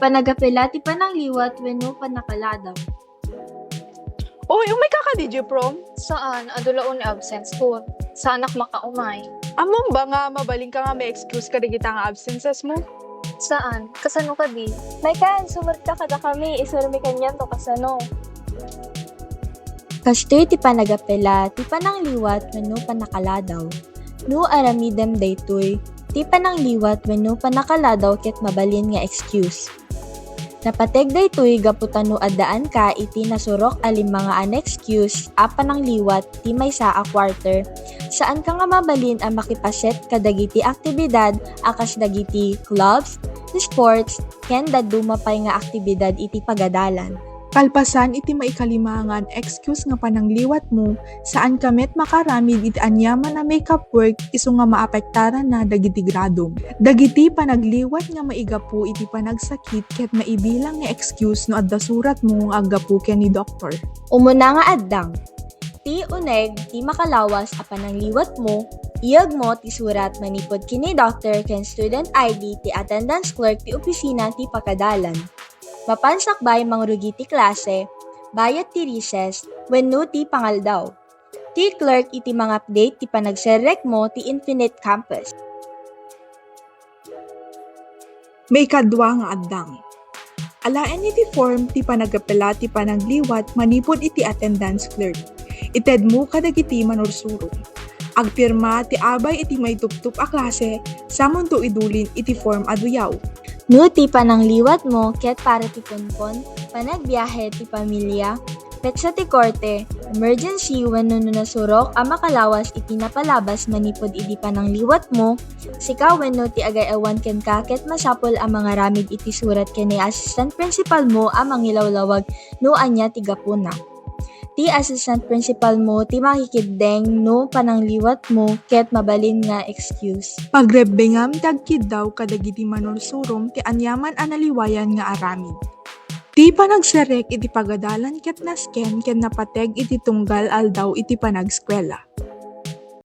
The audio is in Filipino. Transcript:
panagapela ti panangliwat wenno panakaladaw. Oy, umay ka ka DJ Prom? Saan? Adulaon ni absence ko. Sa anak makaumay. Among ba nga mabaling ka nga may excuse ka digita nga absences mo? Saan? Kasano ka di? May kan, sumarta kada kami, isurmi kanyan to kasano. Kastoy ti panagapela ti panangliwat wenno panakaladaw. No aramidem daytoy ti panangliwat wenno panakaladaw ket mabalin nga excuse. Napateg daytoy gaputan no addaan ka iti nasurok alim mga an-excuse a panangliwat ti maysa a quarter saan ka nga mabalin ang makipaset kadagiti aktibidad akas dagiti clubs, sports, ken daddu mapay nga aktibidad iti pagadalan. Kalpasan iti maikalimangan excuse nga panangliwat mo saan kamet makaramid iti anyaman na makeup work iso nga maapektaran na dagiti gradom. Dagiti panagliwat nga maigapu iti panagsakit ket maibilang nga excuse no adda surat mo nga aggapu ken ni doktor. Umuna nga addang. Ti uneg ti makalawas a panangliwat mo, iyag mo ti surat manipod kini doctor ken student ID ti attendance clerk ti opisina ti pakadalan. Mapansakbay mangrugi ti klase, bayat ti recess, wenno ti pangaldaw. Ti clerk iti mga update ti panagserek mo ti Infinite Campus. May kadwa nga addang. Alaen iti form ti panagapela ti panagliwat manipod iti attendance clerk. Ited mo kadagiti manursurong. Agpirma ti abay iti may tuptup a klase samon to idulin iti form aduyaw. No ti panangliwat mo ket para ti ponpon, panagbiyahe ti pamilya, petsa ti korte, emergency wenno no nasurok a makalawas iti napalabas manipod iti panangliwat mo, sika wenno ti agay-awan ken ka ket masapol a mga ramid iti surat ken ni assistant principal mo a mangilawlawag no anya ti gapuna. Ti assistant principal mo ti makikideng no panangliwat mo ket mabalin nga excuse. Pagrebengam dagkid daw kadagiti manursurom ti anyaman analiwayan nga aramid. Ti panagserek iti pagadalan ket nasken ken napateg iti tunggal aldaw iti panagskwela.